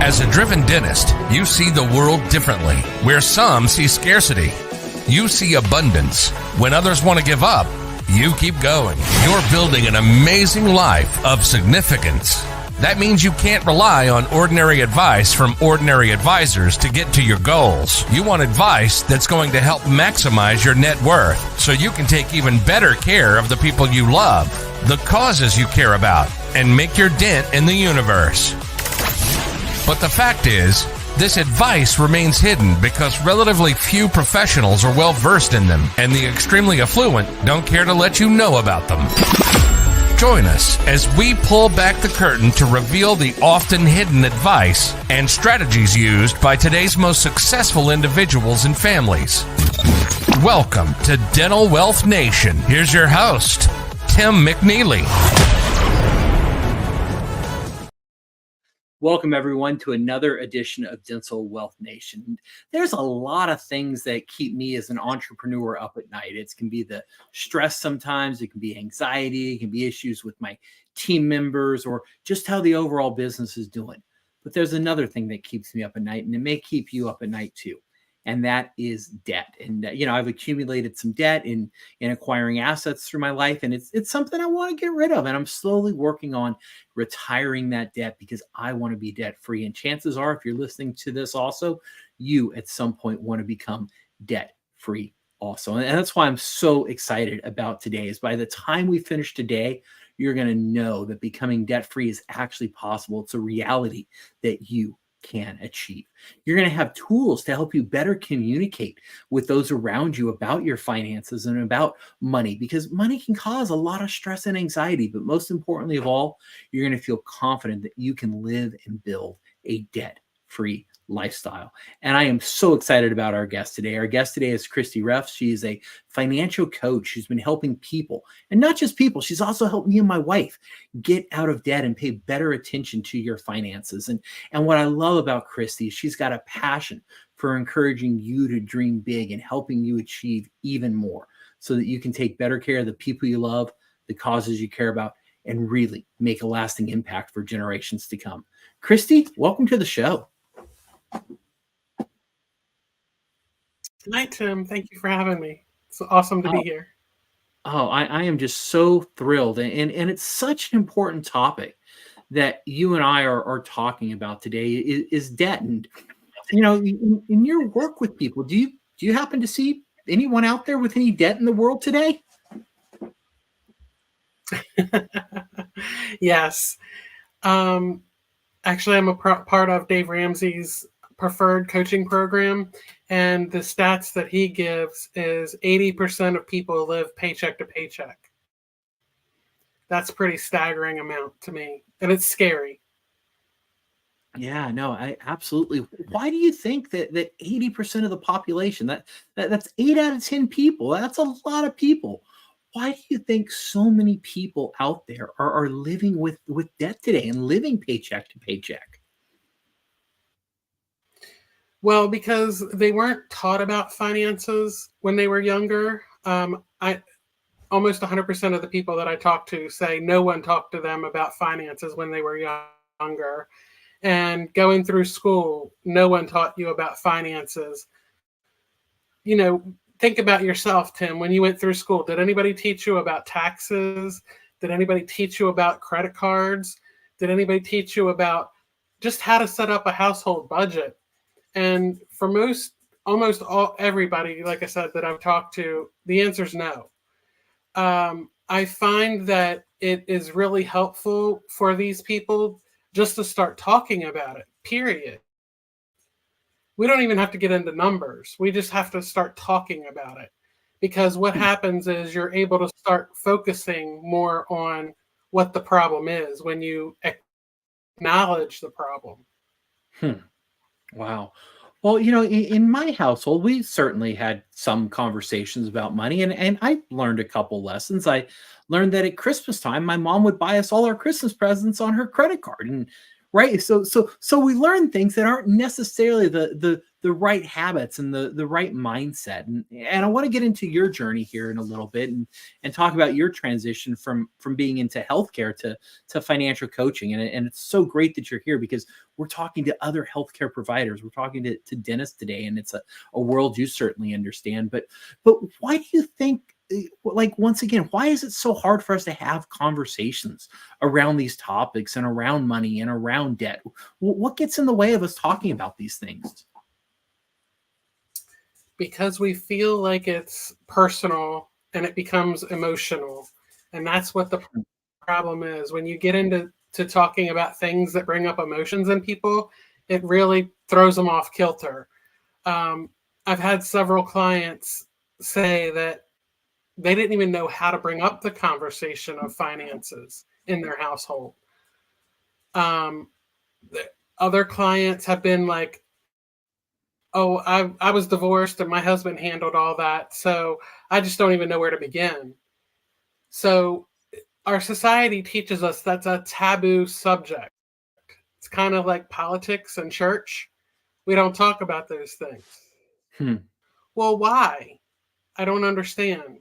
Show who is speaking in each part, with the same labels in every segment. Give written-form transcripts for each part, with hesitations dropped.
Speaker 1: As a driven dentist, you see the world differently. Where some see scarcity, you see abundance. When others want to give up, you keep going. You're building an amazing life of significance. That means you can't rely on ordinary advice from ordinary advisors to get to your goals. You want advice that's going to help maximize your net worth so you can take even better care of the people you love, the causes you care about, and make your dent in the universe. But the fact is, this advice remains hidden because relatively few professionals are well versed in them, and the extremely affluent don't care to let you know about them. Join us as we pull back the curtain to reveal the often hidden advice and strategies used by today's most successful individuals and families. Welcome to Dental Wealth Nation. Here's your host, Tim McNeely.
Speaker 2: Welcome, everyone, to another edition of Dental Wealth Nation. There's a lot of things that keep me as an entrepreneur up at night. It can be the stress sometimes, it can be anxiety, it can be issues with my team members, or just how the overall business is doing. But there's another thing that keeps me up at night, and it may keep you up at night too. And that is debt. And, I've accumulated some debt in acquiring assets through my life, and it's something I want to get rid of. And I'm slowly working on retiring that debt because I want to be debt free. And chances are, if you're listening to this also, you at some point want to become debt free also. And that's why I'm so excited about today is by the time we finish today, you're going to know that becoming debt free is actually possible. It's a reality that you can achieve. You're going to have tools to help you better communicate with those around you about your finances and about money, because money can cause a lot of stress and anxiety. But most importantly of all, you're going to feel confident that you can live and build a debt-free lifestyle. And I am so excited about our guest today. Our guest today is Kristie Reph. She is a financial coach who's been helping people, and not just people. She's also helped me and my wife get out of debt and pay better attention to your finances. And what I love about Kristie is she's got a passion for encouraging you to dream big and helping you achieve even more so that you can take better care of the people you love, the causes you care about, and really make a lasting impact for generations to come. Kristie, welcome to the show.
Speaker 3: Hi, Tim. Thank you for having me. It's awesome to be here.
Speaker 2: I am just so thrilled. And it's such an important topic that you and I are talking about today is debt. And, in your work with people, do you happen to see anyone out there with any debt in the world today?
Speaker 3: Yes. Actually, I'm a part of Dave Ramsey's preferred coaching program, and the stats that he gives is 80% of people live paycheck to paycheck. That's a pretty staggering amount to me, and it's scary.
Speaker 2: Yeah, no, I absolutely. Why do you think that 80% of the population, that's 8 out of 10 people, that's a lot of people. Why do you think so many people out there are living with debt today and living paycheck to paycheck?
Speaker 3: Well, because they weren't taught about finances when they were younger. Almost 100% of the people that I talk to say no one talked to them about finances when they were younger. And going through school, no one taught you about finances. Think about yourself, Tim. When you went through school, did anybody teach you about taxes? Did anybody teach you about credit cards? Did anybody teach you about just how to set up a household budget? And for everybody, like I said, that I've talked to, the answer is no. I find that it is really helpful for these people just to start talking about it, period. We don't even have to get into numbers. We just have to start talking about it, because what happens is you're able to start focusing more on what the problem is when you acknowledge the problem.
Speaker 2: Wow. Well, in my household, we certainly had some conversations about money, and I learned a couple lessons. I learned that at Christmas time, my mom would buy us all our Christmas presents on her credit card. And right? So we learn things that aren't necessarily the right habits and the right mindset. And I want to get into your journey here in a little bit and talk about your transition from being into healthcare to financial coaching. And it's so great that you're here, because we're talking to other healthcare providers. We're talking to dentists today, and it's a world you certainly understand. But why do you think, like, once again, why is it so hard for us to have conversations around these topics and around money and around debt? What gets in the way of us talking about these things?
Speaker 3: Because we feel like it's personal and it becomes emotional. And that's what the problem is. When you get into talking about things that bring up emotions in people, it really throws them off kilter. I've had several clients say that they didn't even know how to bring up the conversation of finances in their household. Other clients have been like, oh, I was divorced and my husband handled all that, so I just don't even know where to begin. So our society teaches us that's a taboo subject. It's kind of like politics and church. We don't talk about those things. Well, why? I don't understand.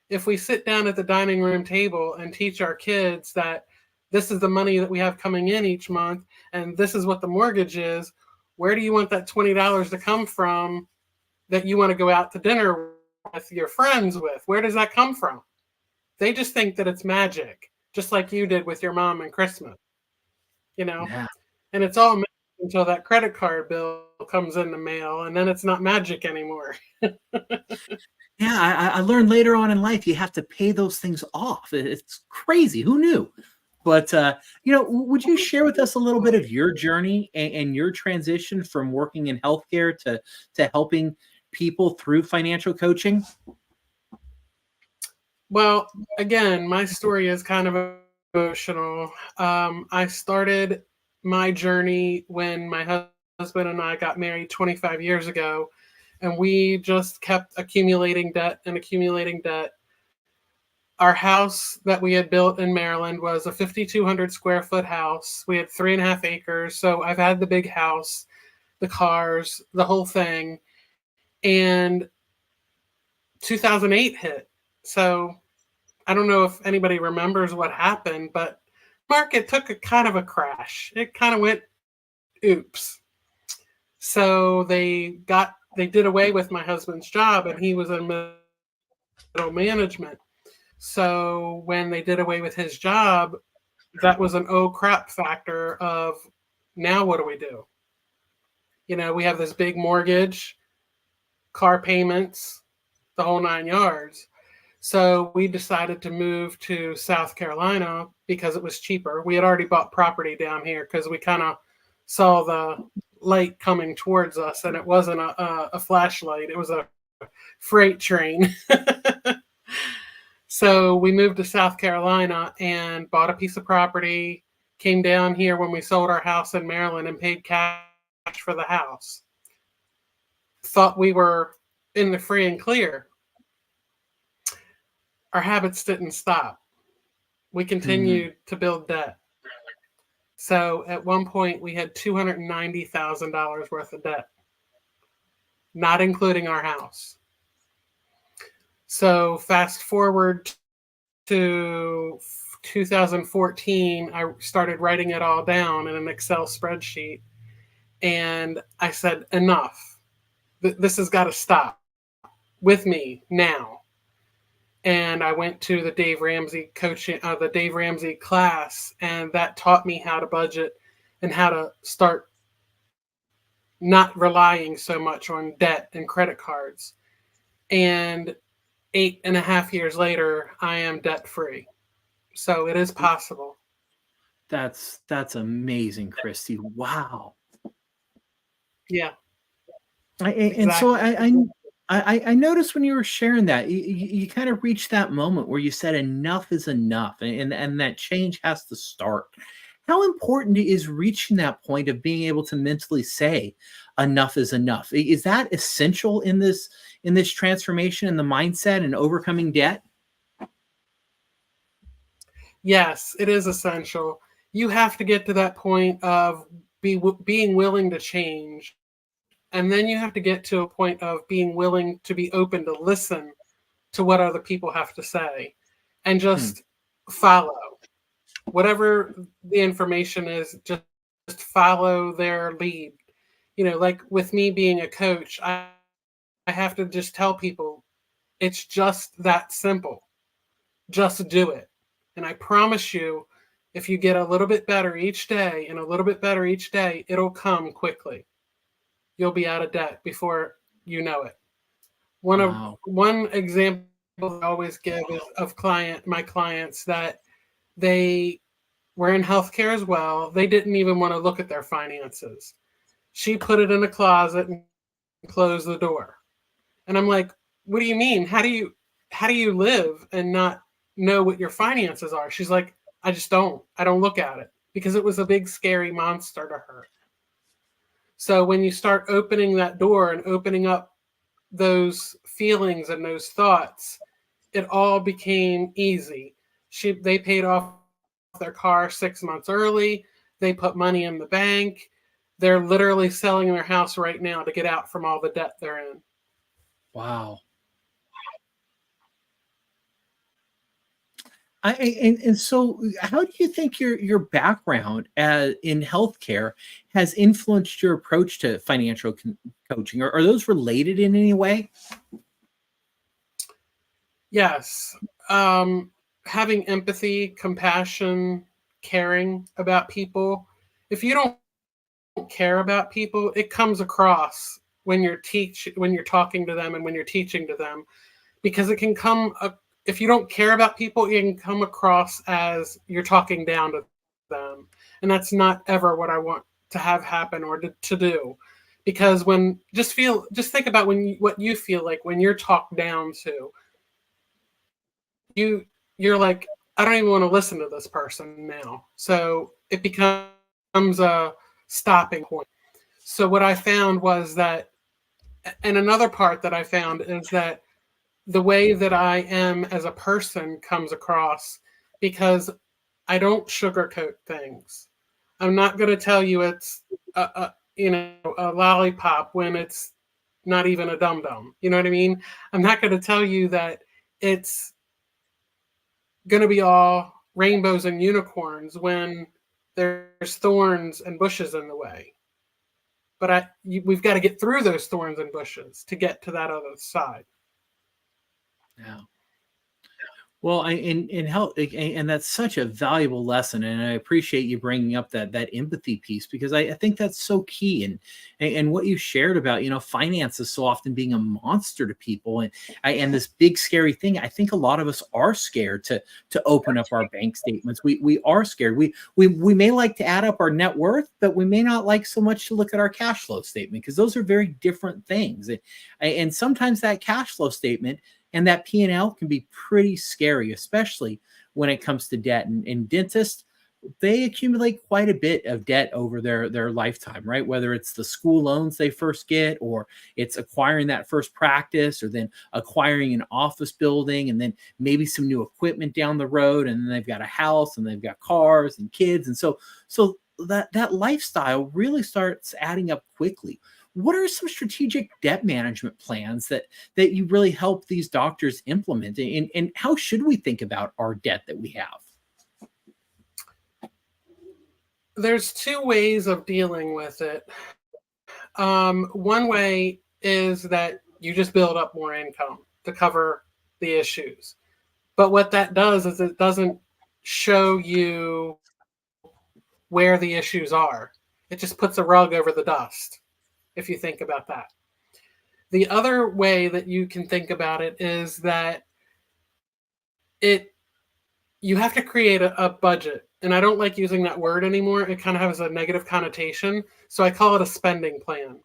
Speaker 3: If we sit down at the dining room table and teach our kids that this is the money that we have coming in each month and this is what the mortgage is, where do you want that $20 to come from that you want to go out to dinner with your friends with? Where does that come from? They just think that it's magic, just like you did with your mom and Christmas,
Speaker 2: Yeah.
Speaker 3: And it's all magic until that credit card bill comes in the mail, and then it's not magic anymore.
Speaker 2: Yeah, I learned later on in life you have to pay those things off. It's crazy. Who knew? But would you share with us a little bit of your journey and your transition from working in healthcare to helping people through financial coaching?
Speaker 3: Well, again, my story is kind of emotional. I started my journey when my husband and I got married 25 years ago, and we just kept accumulating debt and accumulating debt. Our house that we had built in Maryland was a 5,200 square foot house. We had 3.5 acres. So I've had the big house, the cars, the whole thing. And 2008 hit. So I don't know if anybody remembers what happened, but market took a kind of a crash. It kind of went, oops. So they did away with my husband's job, and he was in middle management. So when they did away with his job, that was an oh crap factor of, now what do we do? We have this big mortgage, car payments, the whole 9 yards. So we decided to move to South Carolina because it was cheaper. We had already bought property down here because we kind of saw the light coming towards us, and it wasn't a flashlight. It was a freight train. So we moved to South Carolina and bought a piece of property, came down here when we sold our house in Maryland and paid cash for the house. Thought we were in the free and clear. Our habits didn't stop. We continued to build debt. So at one point we had $290,000 worth of debt, not including our house. So fast forward to 2014, I started writing it all down in an Excel spreadsheet. And I said, enough. This has got to stop with me now. And I went to the Dave Ramsey coaching, the Dave Ramsey class, and that taught me how to budget and how to start not relying so much on debt and credit cards. And 8.5 years later, I am debt free. So it is possible.
Speaker 2: That's amazing, Kristie. Wow.
Speaker 3: Yeah.
Speaker 2: And so I noticed when you were sharing that, you kind of reached that moment where you said enough is enough, and that change has to start. How important is reaching that point of being able to mentally say enough is enough? Is that essential in this transformation in the mindset and overcoming debt?
Speaker 3: Yes, it is essential. you have to get to that point of being willing to change. And then you have to get to a point of being willing to be open to listen to what other people have to say and just follow whatever the information is, just follow their lead. Like with me being a coach, I have to just tell people it's just that simple. Just do it. And I promise you, if you get a little bit better each day and a little bit better each day, it'll come quickly. You'll be out of debt before you know it. One example I always give is of my clients that they were in healthcare as well. They didn't even want to look at their finances. She put it in a closet and closed the door. And I'm like, what do you mean? How do you live and not know what your finances are? She's like, I don't look at it, because it was a big scary monster to her. So when you start opening that door and opening up those feelings and those thoughts, it all became easy. They paid off their car 6 months early. They put money in the bank. They're literally selling their house right now to get out from all the debt they're in.
Speaker 2: Wow. And so how do you think your background in healthcare has influenced your approach to financial coaching? Are those related in any way?
Speaker 3: Yes. Having empathy, compassion, caring about people. If you don't care about people, it comes across when you're talking to them and when you're teaching to them, because it can come if you don't care about people, it can come across as you're talking down to them. And that's not ever what I want to have happen or to do. Because just think about what you feel like when you're talked down to. You're like, I don't even want to listen to this person now. So it becomes a stopping point. So what I found was that, and another part that I found is that the way that I am as a person comes across, because I don't sugarcoat things. I'm not going to tell you it's a lollipop when it's not even a dum-dum. You know what I mean? I'm not going to tell you that it's going to be all rainbows and unicorns when there's thorns and bushes in the way. But we've got to get through those thorns and bushes to get to that other side.
Speaker 2: Yeah. Well, and that's such a valuable lesson, and I appreciate you bringing up that empathy piece, because I think that's so key. And what you shared about finances so often being a monster to people, and this big scary thing. I think a lot of us are scared to open up our bank statements. We are scared. We may like to add up our net worth, but we may not like so much to look at our cash flow statement, because those are very different things. And sometimes that cash flow statement and that P&L can be pretty scary, especially when it comes to debt. And dentists, they accumulate quite a bit of debt over their lifetime, right? Whether it's the school loans they first get, or it's acquiring that first practice, or then acquiring an office building, and then maybe some new equipment down the road, and then they've got a house, and they've got cars and kids. And so that lifestyle really starts adding up quickly. What are some strategic debt management plans that you really help these doctors implement? And how should we think about our debt that we have?
Speaker 3: There's two ways of dealing with it. One way is that you just build up more income to cover the issues. But what that does is it doesn't show you where the issues are. It just puts a rug over the dust, if you think about that. The other way that you can think about it is that you have to create a budget. And I don't like using that word anymore. It kind of has a negative connotation. So I call it a spending plan.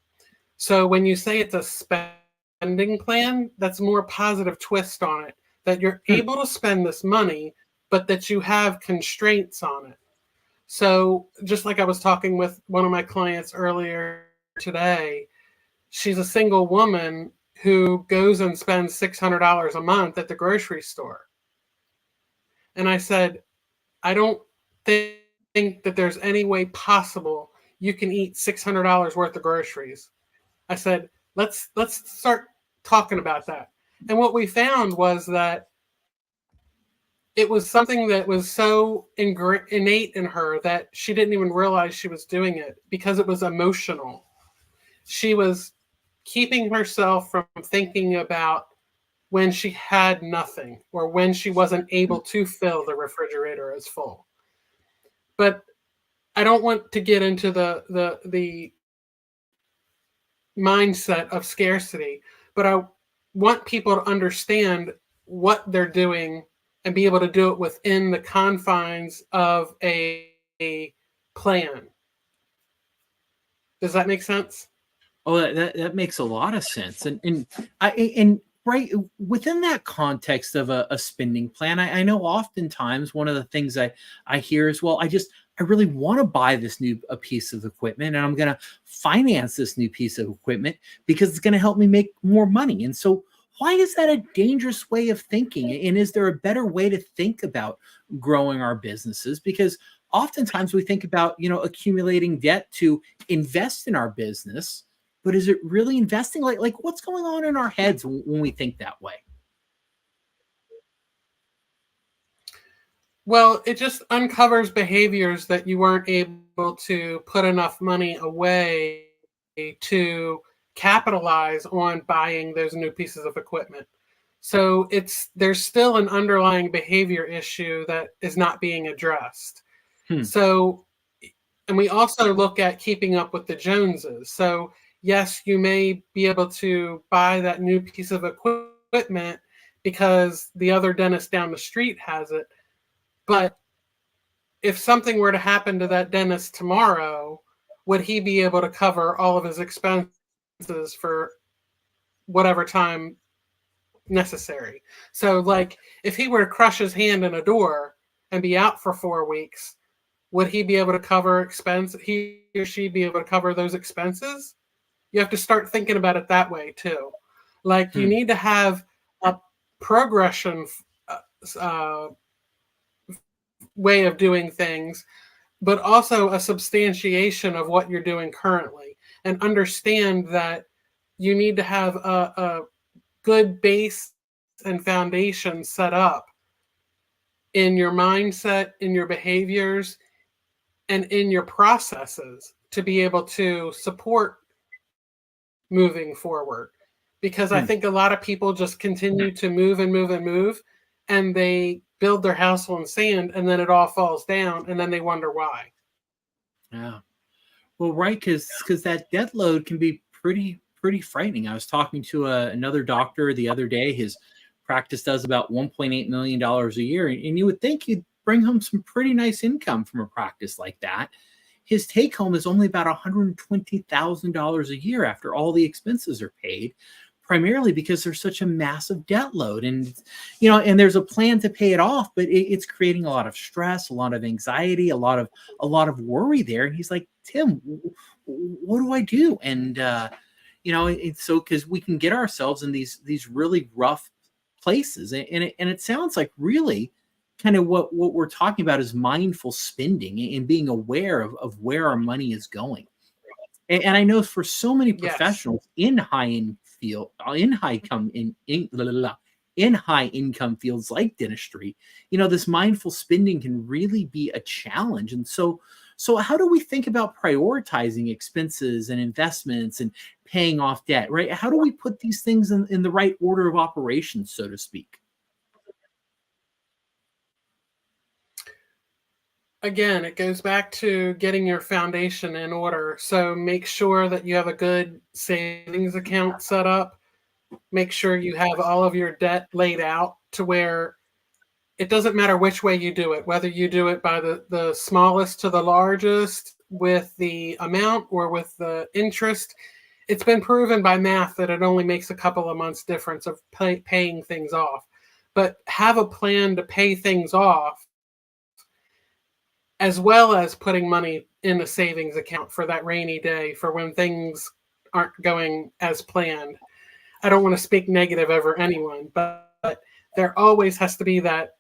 Speaker 3: So when you say it's a spending plan, that's a more positive twist on it, that you're able to spend this money, but that you have constraints on it. So just like I was talking with one of my clients earlier today, she's a single woman who goes and spends $600 a month at the grocery store. And I said, I don't think think that there's any way possible you can eat $600 worth of groceries. I said, let's start talking about that. And what we found was that it was something that was so innate in her that she didn't even realize she was doing it because it was emotional. She was keeping herself from thinking about when she had nothing or when she wasn't able to fill the refrigerator as full. But I don't want to get into the mindset of scarcity, but I want people to understand what they're doing and be able to do it within the confines of a plan. Does that make sense?
Speaker 2: Oh, that makes a lot of sense. And right within that context of a spending plan, I know oftentimes one of the things I hear is, well, I really want to buy this new a piece of equipment, and I'm going to finance this new piece of equipment because it's going to help me make more money. And so why is that a dangerous way of thinking? And is there a better way to think about growing our businesses? Because oftentimes we think about, accumulating debt to invest in our business, but is it really investing? Like what's going on in our heads when we think that way?
Speaker 3: Well, it just uncovers behaviors that you weren't able to put enough money away to capitalize on buying those new pieces of equipment. So there's still an underlying behavior issue that is not being addressed. So, and we also look at keeping up with the Joneses. So yes, you may be able to buy that new piece of equipment because the other dentist down the street has it. But if something were to happen to that dentist tomorrow, would he be able to cover all of his expenses for whatever time necessary? So like if he were to crush his hand in a door and be out for 4 weeks, would he be able to cover he or she be able to cover those expenses? You have to start thinking about it that way too. Like you need to have a progression way of doing things, but also a substantiation of what you're doing currently, and understand that you need to have a good base and foundation set up in your mindset, in your behaviors, and in your processes to be able to support moving forward. Because I think a lot of people just continue to move and move and move, and they build their house on sand, and then it all falls down, and then they wonder why.
Speaker 2: Yeah. Well, right, because that debt load can be pretty frightening. I was talking to another doctor the other day. His practice does about $1.8 million a year, and you would think you'd bring home some pretty nice income from a practice like that. His take home is only about $120,000 a year after all the expenses are paid, primarily because there's such a massive debt load. And, and there's a plan to pay it off, but it's creating a lot of stress, a lot of anxiety, a lot of worry there. And he's like, Tim, what do I do? And, it's so, because we can get ourselves in these really rough places. And it sounds like really kind of what we're talking about is mindful spending and being aware of where our money is going. And I know for so many professionals in high income fields like dentistry, this mindful spending can really be a challenge. And so how do we think about prioritizing expenses and investments and paying off debt, right? How do we put these things in the right order of operations, so to speak?
Speaker 3: Again, it goes back to getting your foundation in order. So make sure that you have a good savings account set up. Make sure you have all of your debt laid out to where it doesn't matter which way you do it, whether you do it by the smallest to the largest with the amount or with the interest. It's been proven by math that it only makes a couple of months difference of paying things off. But have a plan to pay things off, as well as putting money in a savings account for that rainy day, for when things aren't going as planned. I don't want to speak negative over anyone, but there always has to be that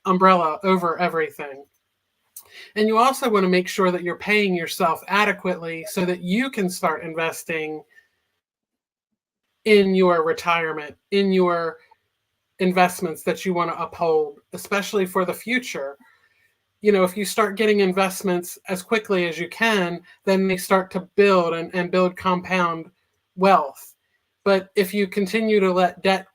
Speaker 3: umbrella over everything. And you also want to make sure that you're paying yourself adequately so that you can start investing in your retirement, in your investments that you want to uphold, especially for the future. You know, if you start getting investments as quickly as you can, then they start to build and build compound wealth. But if you continue to let debt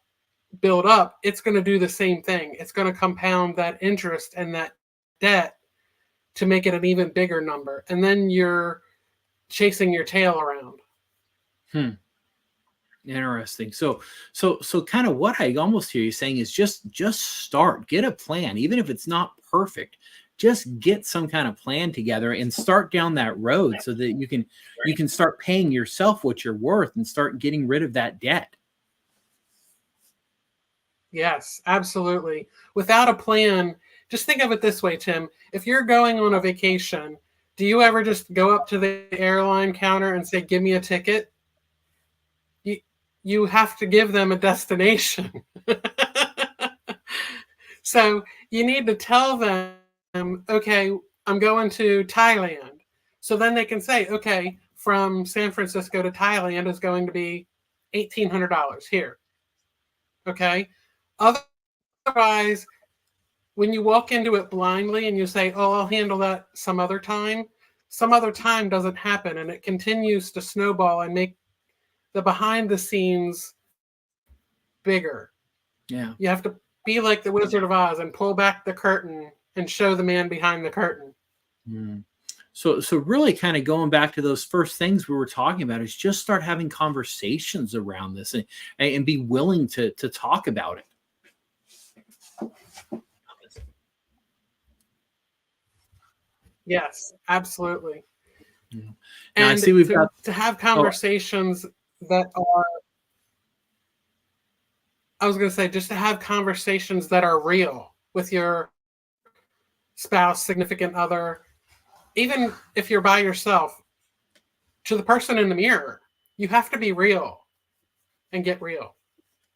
Speaker 3: build up, it's going to do the same thing. It's going to compound that interest and that debt to make it an even bigger number. And then you're chasing your tail around.
Speaker 2: Interesting. So kind of what I almost hear you saying is just start, get a plan, even if it's not perfect. Just get some kind of plan together and start down that road so that you can start paying yourself what you're worth and start getting rid of that debt.
Speaker 3: Yes, absolutely. Without a plan, just think of it this way, Tim. If you're going on a vacation, do you ever just go up to the airline counter and say, "Give me a ticket"? You have to give them a destination. So you need to tell them, okay, I'm going to Thailand. So then they can say, okay, from San Francisco to Thailand is going to be $1,800 here. Okay. Otherwise, when you walk into it blindly and you say, oh, I'll handle that some other time doesn't happen, and it continues to snowball and make the behind the scenes bigger.
Speaker 2: Yeah.
Speaker 3: You have to be like the Wizard of Oz and pull back the curtain and show the man behind the curtain.
Speaker 2: So really kind of going back to those first things we were talking about is just start having conversations around this and be willing to talk about it.
Speaker 3: Yes, absolutely.
Speaker 2: Yeah.
Speaker 3: And
Speaker 2: I see
Speaker 3: to have conversations that are, I was going to say, just to have conversations that are real with your spouse, significant other, even if you're by yourself, to the person in the mirror. You have to be real and get real.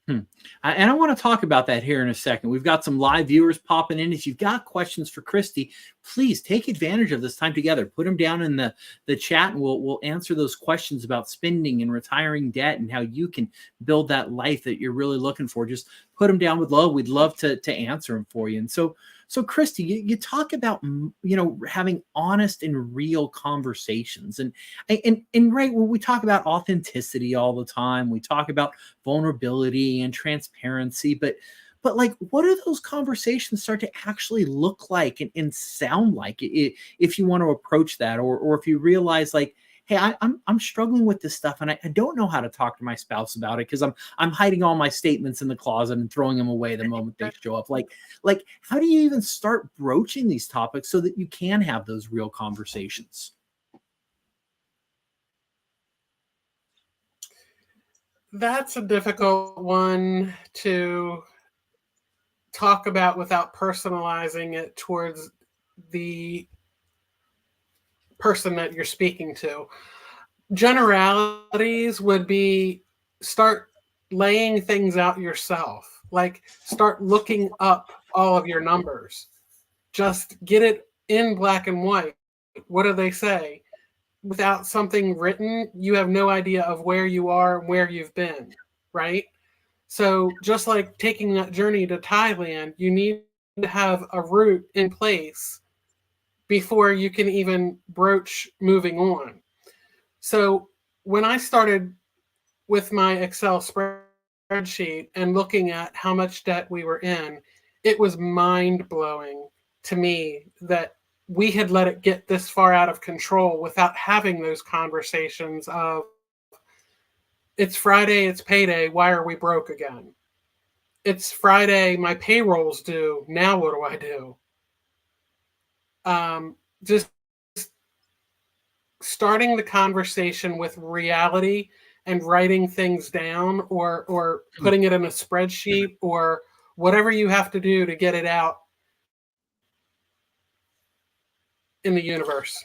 Speaker 2: And I want to talk about that here in a second. We've got some live viewers popping in. If you've got questions for Kristie, please take advantage of this time together. Put them down in the chat, and we'll answer those questions about spending and retiring debt and how you can build that life that you're really looking for. Just put them down below. We'd love to answer them for you. And so Kristie, you talk about, having honest and real conversations, and right, when we talk about authenticity all the time, we talk about vulnerability and transparency, but like, what do those conversations start to actually look like and sound like if you want to approach that, or if you realize, like, hey, I'm struggling with this stuff and I don't know how to talk to my spouse about it because I'm hiding all my statements in the closet and throwing them away the moment they show up. Like how do you even start broaching these topics so that you can have those real conversations?
Speaker 3: That's a difficult one to talk about without personalizing it towards the person that you're speaking to. Generalities would be, start laying things out yourself. Like, start looking up all of your numbers. Just get it in black and white. What do they say? Without something written, you have no idea of where you are and where you've been, right? So just like taking that journey to Thailand, you need to have a route in place before you can even broach moving on. So when I started with my Excel spreadsheet and looking at how much debt we were in, it was mind-blowing to me that we had let it get this far out of control without having those conversations of, it's Friday, it's payday, why are we broke again? It's Friday, my payroll's due, now what do I do? Just starting the conversation with reality and writing things down, or putting it in a spreadsheet, or whatever you have to do to get it out in the universe.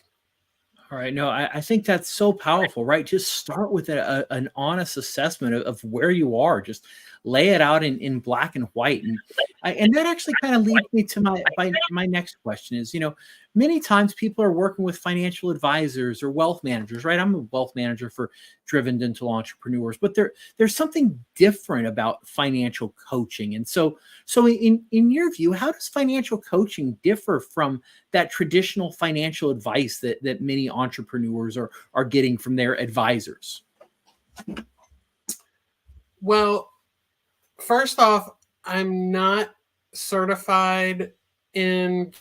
Speaker 2: All right. No, I think that's so powerful, right? Just start with an honest assessment of where you are. Just lay it out in black and white. And that actually kind of leads me to my next question is, many times people are working with financial advisors or wealth managers, right? I'm a wealth manager for Driven Dental Entrepreneurs, but there's something different about financial coaching. And so in your view, how does financial coaching differ from that traditional financial advice that many entrepreneurs are getting from their advisors?
Speaker 3: Well, first off, I'm not certified in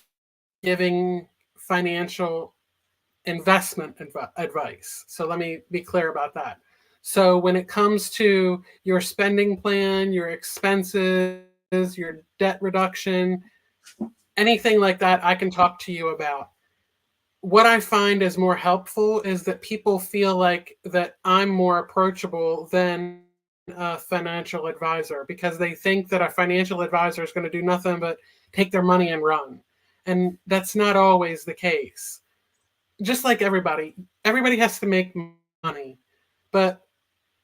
Speaker 3: giving financial investment advice. So let me be clear about that. So when it comes to your spending plan, your expenses, your debt reduction, anything like that, I can talk to you about. What I find is more helpful is that people feel like that I'm more approachable than a financial advisor, because they think that a financial advisor is going to do nothing but take their money and run. And that's not always the case. Just like everybody has to make money, but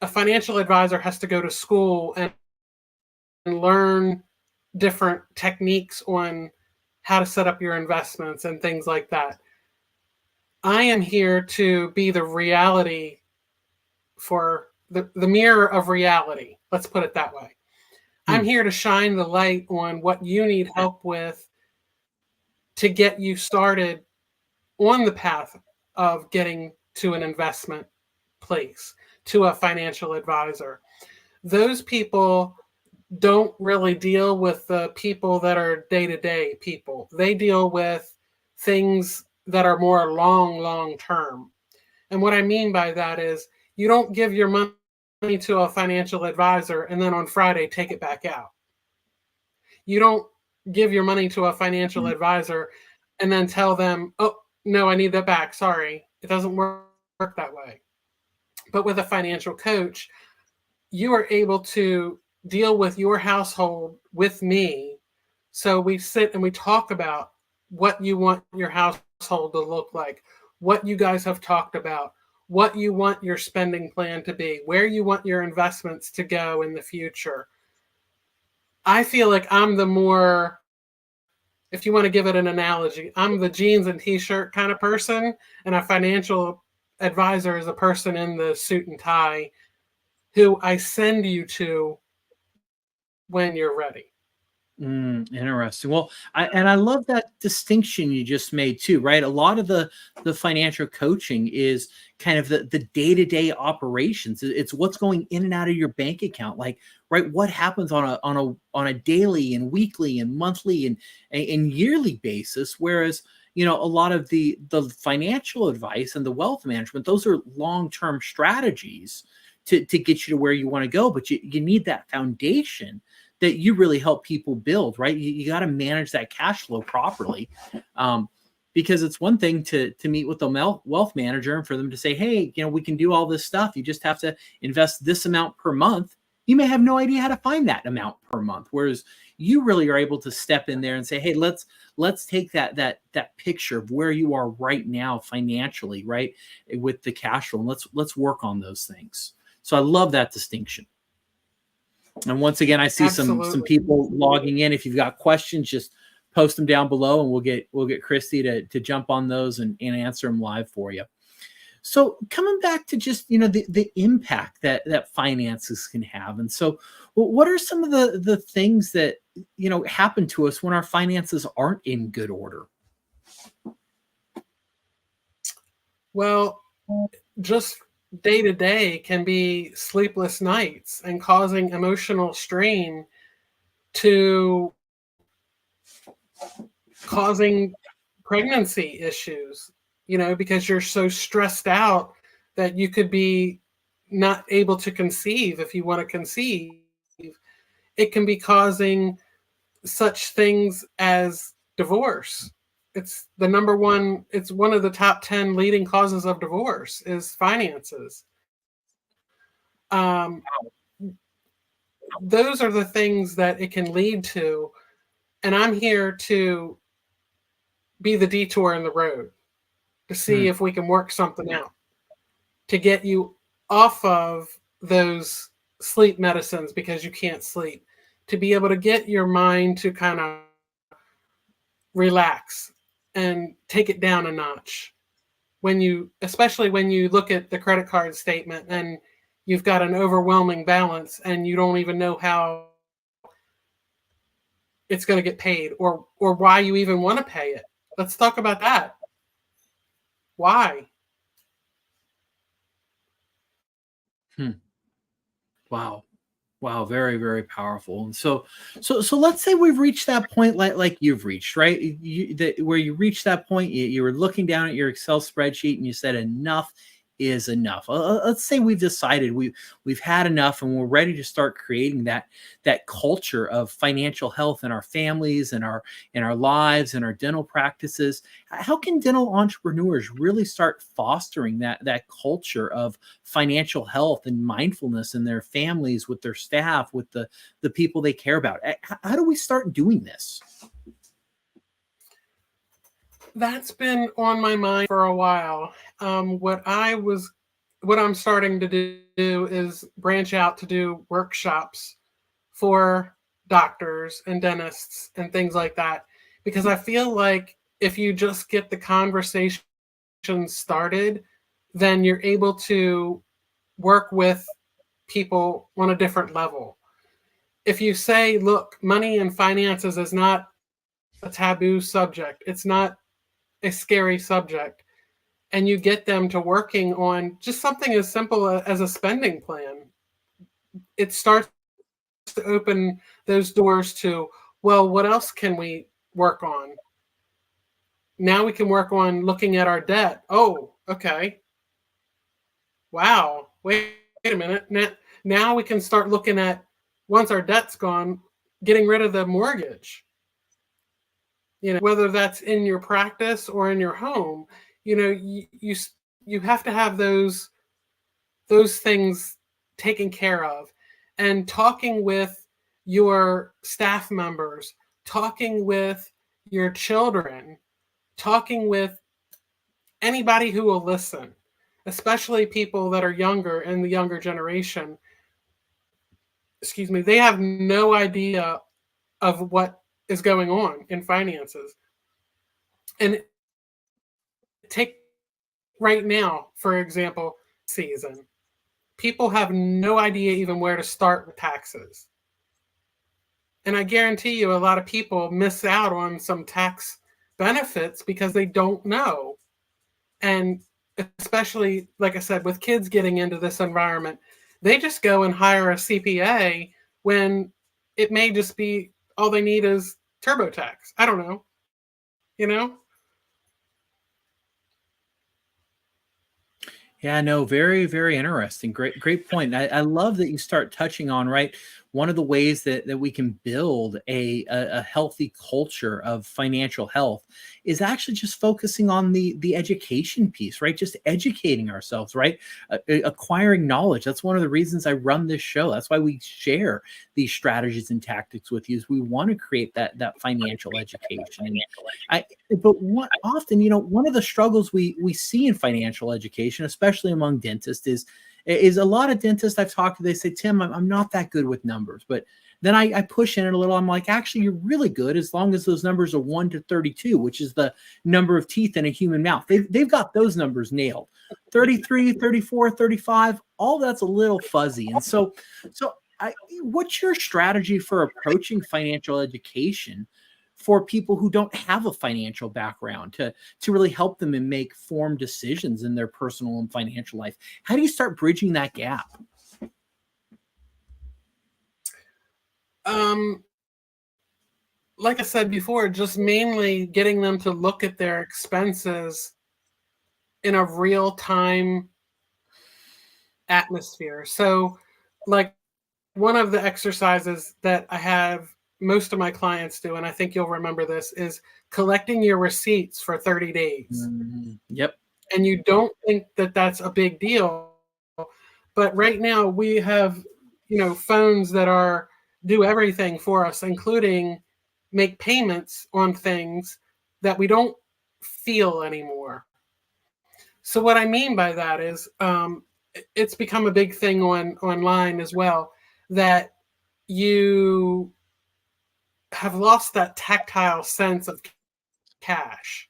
Speaker 3: a financial advisor has to go to school and learn different techniques on how to set up your investments and things like that. I am here to be the reality for the mirror of reality. Let's put it that way. I'm here to shine the light on what you need help with to get you started on the path of getting to an investment place, to a financial advisor. Those people don't really deal with the people that are day-to-day people. They deal with things that are more long term. And what I mean by that is you don't give your money to a financial advisor and then on Friday take it back out. You don't give your money to a financial advisor and then tell them, oh, no, I need that back. Sorry. It doesn't work that way. But with a financial coach, you are able to deal with your household with me. So we sit and we talk about what you want your household to look like, what you guys have talked about, what you want your spending plan to be, where you want your investments to go in the future. I feel like I'm the more, if you want to give it an analogy, I'm the jeans and t-shirt kind of person, and a financial advisor is a person in the suit and tie who I send you to when you're ready.
Speaker 2: Interesting. Well, I love that distinction you just made too, right? A lot of the financial coaching is kind of the day-to-day operations. It's what's going in and out of your bank account, like, right, what happens on a daily and weekly and monthly and yearly basis. Whereas, a lot of the financial advice and the wealth management, those are long-term strategies to get you to where you want to go, but you need that foundation that you really help people build, right? You got to manage that cash flow properly, because it's one thing to meet with the wealth manager and for them to say, hey, we can do all this stuff. You just have to invest this amount per month. You may have no idea how to find that amount per month. Whereas you really are able to step in there and say, hey, let's take that picture of where you are right now financially, right, with the cash flow, and let's work on those things. So I love that distinction. And once again, I see some people logging in. If you've got questions, just post them down below, and we'll get Kristie to jump on those and answer them live for you. So coming back to just the impact that finances can have, and so what are some of the things that happen to us when our finances aren't in good order?
Speaker 3: Well, just day to day can be sleepless nights and causing emotional strain to causing pregnancy issues, because you're so stressed out that you could be not able to conceive if you want to conceive. It can be causing such things as divorce. It's one of the top 10 leading causes of divorce is finances. Those are the things that it can lead to. And I'm here to be the detour in the road to see if we can work something out to get you off of those sleep medicines because you can't sleep, to be able to get your mind to kind of relax and take it down a notch. Especially when you look at the credit card statement and you've got an overwhelming balance and you don't even know how it's going to get paid or why you even want to pay it. Let's talk about that. Why?
Speaker 2: Wow. Wow, very, very powerful. And so let's say we've reached that point, like you've reached, right? Where you reached that point, you were looking down at your Excel spreadsheet and you said enough is enough. Let's say we've decided we've had enough and we're ready to start creating that culture of financial health in our families and our lives and our dental practices. How can dental entrepreneurs really start fostering that culture of financial health and mindfulness in their families, with their staff, with the people they care about? How do we start doing this?
Speaker 3: That's been on my mind for a while. What I'm starting to do is branch out to do workshops for doctors and dentists and things like that, because I feel like if you just get the conversation started, then you're able to work with people on a different level. If you say, look, money and finances is not a taboo subject, it's not a scary subject, and you get them to working on just something as simple as a spending plan, it starts to open those doors to, well, what else can we work on? Now we can work on looking at our debt. Oh, okay. Wow. Wait a minute. Now we can start looking at, once our debt's gone, getting rid of the mortgage. Whether that's in your practice or in your home, you have to have those things taken care of. And talking with your staff members, talking with your children, talking with anybody who will listen, especially people that are younger in the younger generation. Excuse me, they have no idea of what is going on in finances. And take right now, for example, season. People have no idea even where to start with taxes. And I guarantee you a lot of people miss out on some tax benefits because they don't know. And especially, like I said, with kids getting into this environment, they just go and hire a CPA when it may just be all they need is TurboTax. I don't know.
Speaker 2: Yeah, no, very, very interesting. Great point. I love that you start touching on, right, one of the ways that we can build a healthy culture of financial health is actually just focusing on the education piece, right? Just educating ourselves, right? Acquiring knowledge. That's one of the reasons I run this show. That's why we share these strategies and tactics with you, is we want to create that financial education. But often, one of the struggles we see in financial education, especially among dentists, is a lot of dentists I've talked to, they say, Tim, I'm not that good with numbers. But then I push in it a little. I'm like, actually, you're really good as long as those numbers are 1 to 32, which is the number of teeth in a human mouth. They've got those numbers nailed. 33, 34, 35, all that's a little fuzzy. And so what's your strategy for approaching financial education for people who don't have a financial background to really help them and make informed decisions in their personal and financial life? How do you start bridging that gap?
Speaker 3: Like I said before, just mainly getting them to look at their expenses in a real-time atmosphere. So, like, one of the exercises that I have most of my clients do, and I think you'll remember this, is collecting your receipts for 30 days.
Speaker 2: Yep.
Speaker 3: And you don't think that that's a big deal, but right now we have, phones that do everything for us, including make payments on things that we don't feel anymore. So what I mean by that is, it's become a big thing online as well, that you have lost that tactile sense of cash.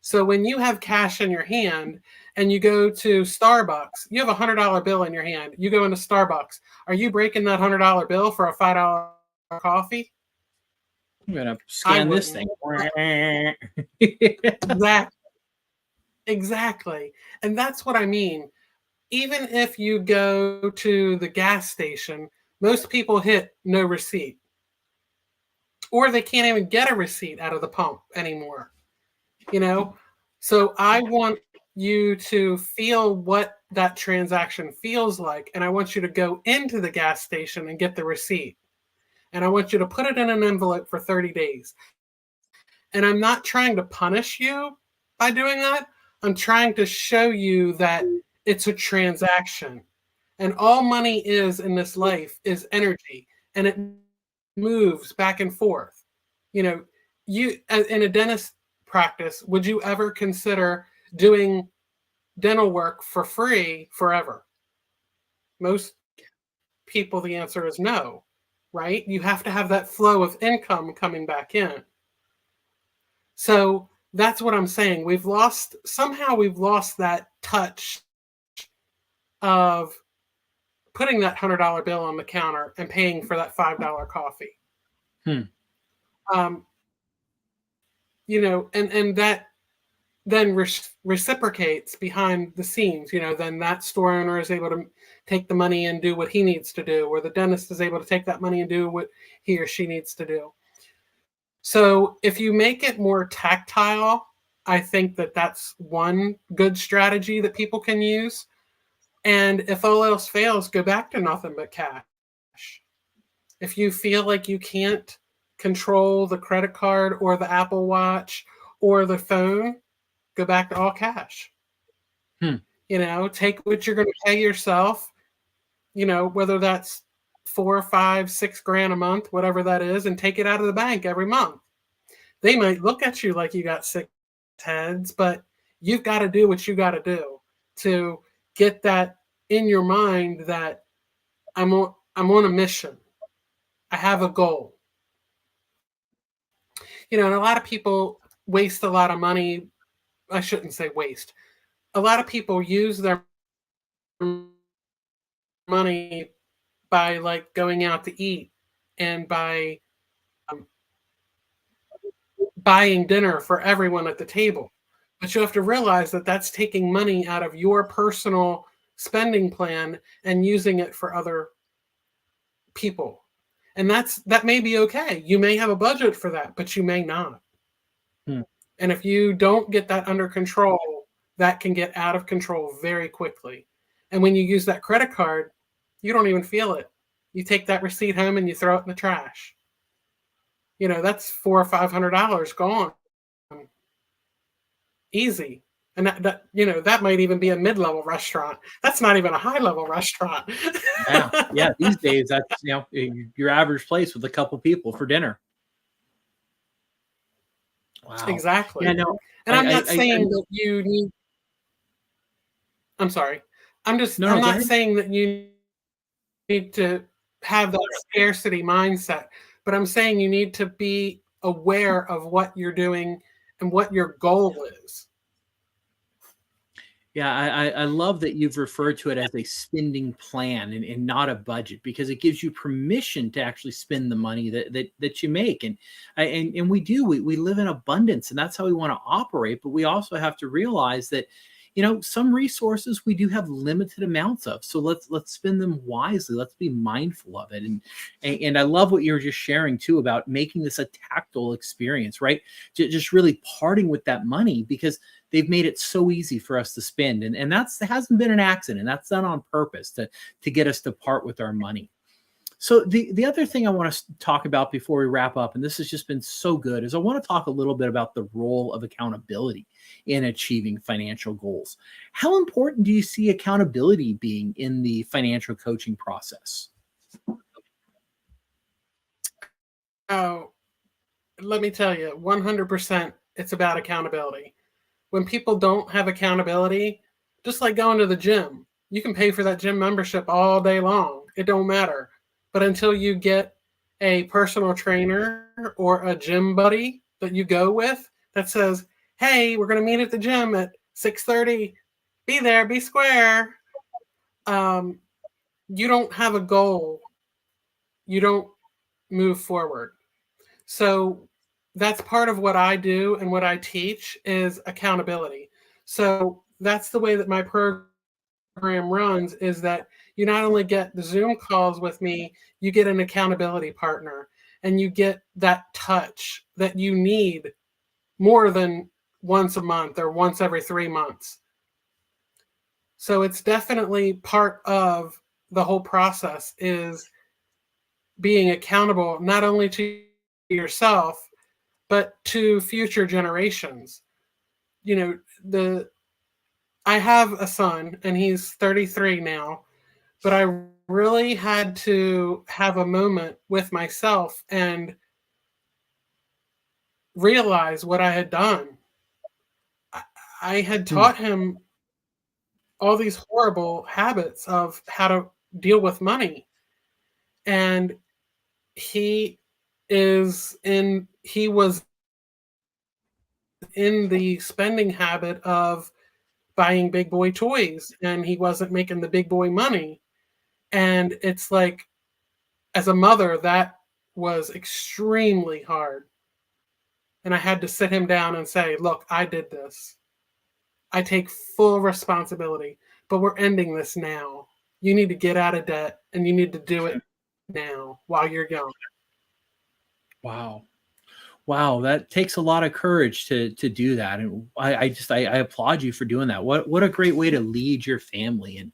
Speaker 3: So when you have cash in your hand and you go to Starbucks, you have $100 bill in your hand. You go into Starbucks. Are you breaking that $100 bill for a $5 coffee?
Speaker 2: I'm gonna scan this thing.
Speaker 3: Exactly. And that's what I mean. Even if you go to the gas station, most people hit no receipt. Or they can't even get a receipt out of the pump anymore. So I want you to feel what that transaction feels like, and I want you to go into the gas station and get the receipt, and I want you to put it in an envelope for 30 days. And I'm not trying to punish you by doing that. I'm trying to show you that it's a transaction, and all money is in this life is energy, and it moves back and forth. You in a dentist practice, would you ever consider doing dental work for free forever? Most people, the answer is no, right? You have to have that flow of income coming back in. So that's what I'm saying. Somehow we've lost that touch of putting that $100 bill on the counter and paying for that $5 coffee. And that then reciprocates behind the scenes. Then that store owner is able to take the money and do what he needs to do, or the dentist is able to take that money and do what he or she needs to do. So if you make it more tactile, I think that that's one good strategy that people can use. And if all else fails, go back to nothing but cash. If you feel like you can't control the credit card or the Apple Watch or the phone, go back to all cash. Take what you're going to pay yourself, whether that's $4, $5, $6 grand a month, whatever that is, and take it out of the bank every month. They might look at you like you got 6 heads, but you've got to do what you got to do to get that in your mind that I'm on a mission. I have a goal. And a lot of people waste a lot of money. I shouldn't say waste. A lot of people use their money by like going out to eat and by buying dinner for everyone at the table. But you have to realize that that's taking money out of your personal spending plan and using it for other people. And that may be okay. You may have a budget for that, but you may not. And if you don't get that under control, that can get out of control very quickly. And when you use that credit card, you don't even feel it. You take that receipt home and you throw it in the trash. That's $400 or $500 gone. Easy. And that might even be a mid-level restaurant. That's not even a high-level restaurant.
Speaker 2: Yeah. These days, that's your average place with a couple people for dinner. Wow.
Speaker 3: Exactly.
Speaker 2: Yeah, no,
Speaker 3: and I'm not saying that you need. I'm sorry. I'm not saying that you need to have that scarcity mindset, but I'm saying you need to be aware of what you're doing and what your goal is.
Speaker 2: Yeah, I love that you've referred to it as a spending plan and not a budget, because it gives you permission to actually spend the money that you make. And we live in abundance, and that's how we want to operate. But we also have to realize that, some resources we do have limited amounts of. So let's spend them wisely. Let's be mindful of it. And I love what you were just sharing too about making this a tactile experience, right? Just really parting with that money, because they've made it so easy for us to spend. And that hasn't been an accident. That's done on purpose to get us to part with our money. So the other thing I want to talk about before we wrap up, and this has just been so good, is I want to talk a little bit about the role of accountability in achieving financial goals. How important do you see accountability being in the financial coaching process?
Speaker 3: Oh, let me tell you, 100% it's about accountability. When people don't have accountability, just like going to the gym, you can pay for that gym membership all day long. It don't matter. But until you get a personal trainer or a gym buddy that you go with that says, hey, we're going to meet at the gym at 6:30. Be there, be square. You don't have a goal. You don't move forward. So that's part of what I do and what I teach is accountability. So that's the way that my program runs, is that you not only get the Zoom calls with me, you get an accountability partner, and you get that touch that you need more than once a month or once every 3 months. So it's definitely part of the whole process, is being accountable not only to yourself, but to future generations. You know, I have a son and he's 33 now, but I really had to have a moment with myself and realize what I had done. I had taught him all these horrible habits of how to deal with money. And he was in the spending habit of buying big boy toys, and he wasn't making the big boy money. And it's like, as a mother, that was extremely hard. And I had to sit him down and say, look, I did this. I take full responsibility, but we're ending this now. You need to get out of debt, and you need to do it now while you're young.
Speaker 2: Wow. Wow, that takes a lot of courage to do that. And I applaud you for doing that. What a great way to lead your family. And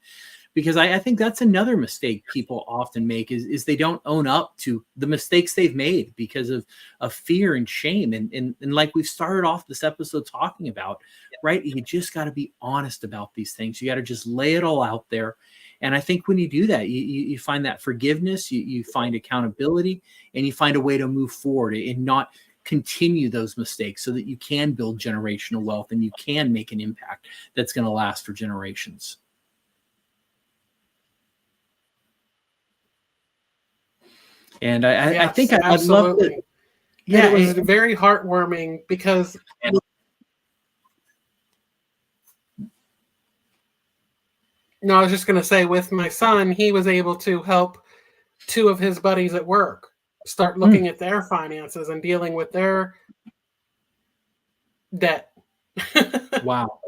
Speaker 2: because I think that's another mistake people often make is they don't own up to the mistakes they've made because of fear and shame. And like we started off this episode talking about, right? You just got to be honest about these things. You got to just lay it all out there. And I think when you do that, you find that forgiveness, you find accountability, and you find a way to move forward and not continue those mistakes, so that you can build generational wealth and you can make an impact that's going to last for generations. And I think I'd love to.
Speaker 3: Yeah, and it was very heartwarming because no, I was just going to say, with my son, he was able to help 2 of his buddies at work start looking at their finances and dealing with their debt.
Speaker 2: Wow.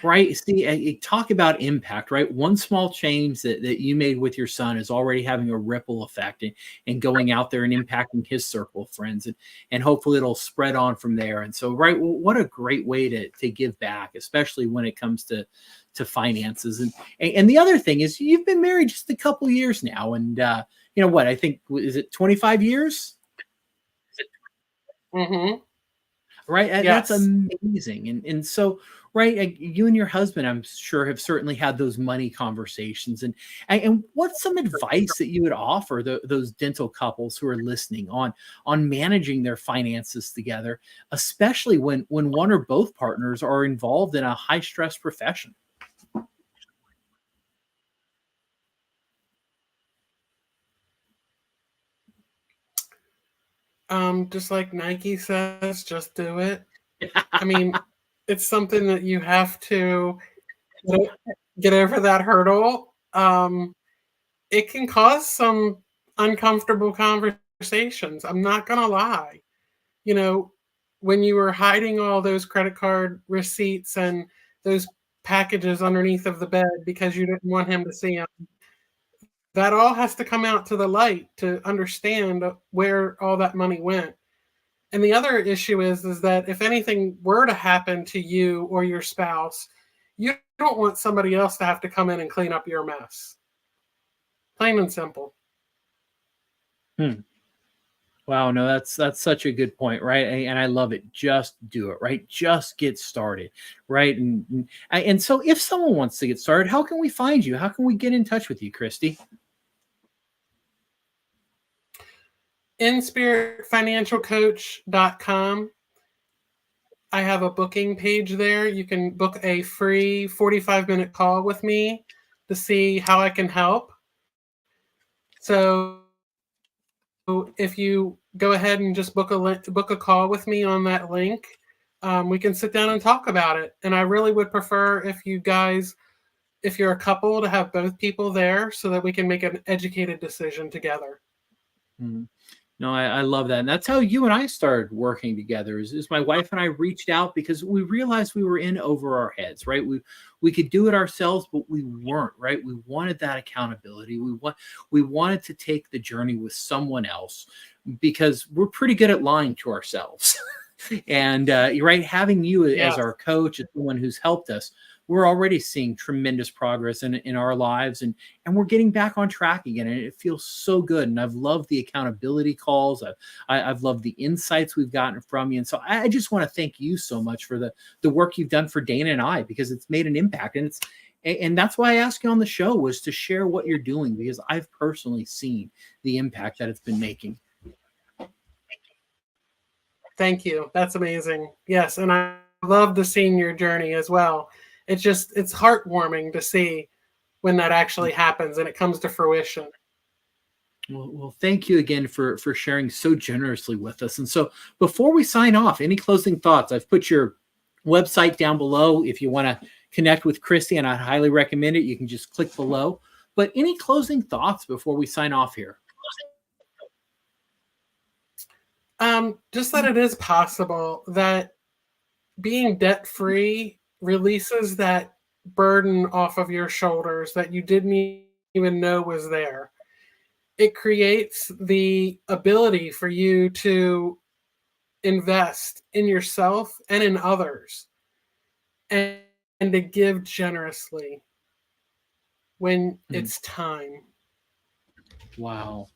Speaker 2: Right. See, talk about impact, right? One small change that you made with your son is already having a ripple effect and going out there and impacting his circle of friends. And hopefully it'll spread on from there. And so, right, well, what a great way to give back, especially when it comes to finances. And the other thing is, you've been married just a couple years now. And, you know what, I think, is it 25 years?
Speaker 3: Mm-hmm.
Speaker 2: Right.
Speaker 3: Yes.
Speaker 2: That's amazing. And so, right, you and your husband, I'm sure, have certainly had those money conversations. And what's some advice that you would offer those dental couples who are listening on managing their finances together, especially when one or both partners are involved in a high stress profession?
Speaker 3: Just like Nike says, just do it. I mean, it's something that you have to get over that hurdle. It can cause some uncomfortable conversations. I'm not going to lie. You know, when you were hiding all those credit card receipts and those packages underneath of the bed because you didn't want him to see them, that all has to come out to the light to understand where all that money went. And the other issue is that if anything were to happen to you or your spouse, you don't want somebody else to have to come in and clean up your mess. Plain and simple.
Speaker 2: Wow, no, that's such a good point, right? And I love it. Just do it, right? Just get started, right? And so, if someone wants to get started, how can we find you? How can we get in touch with you, Kristie?
Speaker 3: inspiritfinancialcoach.com. I have a booking page there. You can book a free 45-minute call with me to see how I can help. So if you go ahead and just book a call with me on that link, we can sit down and talk about it. And I really would prefer if you're a couple, to have both people there so that we can make an educated decision together.
Speaker 2: Mhm. No, I love that. And that's how you and I started working together is my wife and I reached out because we realized we were in over our heads, right? We could do it ourselves, but we weren't, right? We wanted that accountability. We wanted to take the journey with someone else because we're pretty good at lying to ourselves. And right, having you as our coach, as someone who's helped us, we're already seeing tremendous progress in our lives, and we're getting back on track again, and it feels so good. And I've loved the accountability calls. I've loved the insights we've gotten from you, and so I just want to thank you so much for the work you've done for Dana and I, because it's made an impact, and that's why I asked you on the show, was to share what you're doing, because I've personally seen the impact that it's been making.
Speaker 3: Thank you. That's amazing. Yes, and I love the seeing your journey as well. It's heartwarming to see when that actually happens and it comes to fruition.
Speaker 2: Well, thank you again for sharing so generously with us. And so before we sign off, any closing thoughts? I've put your website down below. If you want to connect with Kristie, and I'd highly recommend it, you can just click below. But any closing thoughts before we sign off here?
Speaker 3: Just that it is possible, that being debt-free releases that burden off of your shoulders that you didn't even know was there. It creates the ability for you to invest in yourself and in others, and to give generously when it's time.
Speaker 2: Wow.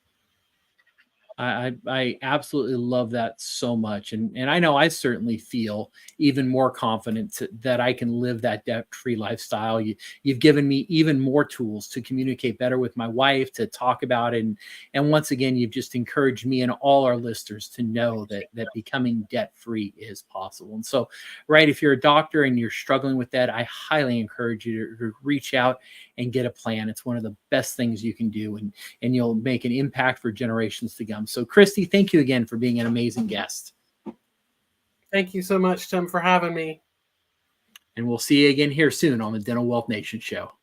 Speaker 2: I absolutely love that so much. And I know I certainly feel even more confident that I can live that debt-free lifestyle. You've given me even more tools to communicate better with my wife, to talk about it. And once again, you've just encouraged me and all our listeners to know that becoming debt-free is possible. And so, right, if you're a doctor and you're struggling with that, I highly encourage you to reach out and get a plan. It's one of the best things you can do, and you'll make an impact for generations to come. So Kristie, thank you again for being an amazing guest.
Speaker 3: Thank you so much, Tim, for having me.
Speaker 2: And we'll see you again here soon on the Dental Wealth Nation show.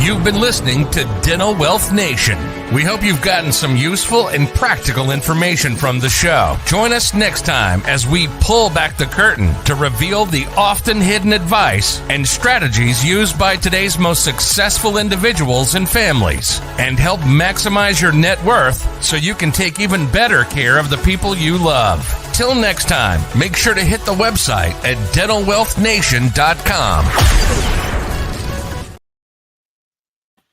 Speaker 1: You've been listening to Dental Wealth Nation. We hope you've gotten some useful and practical information from the show. Join us next time as we pull back the curtain to reveal the often hidden advice and strategies used by today's most successful individuals and families, and help maximize your net worth so you can take even better care of the people you love. Till next time, make sure to hit the website at dentalwealthnation.com.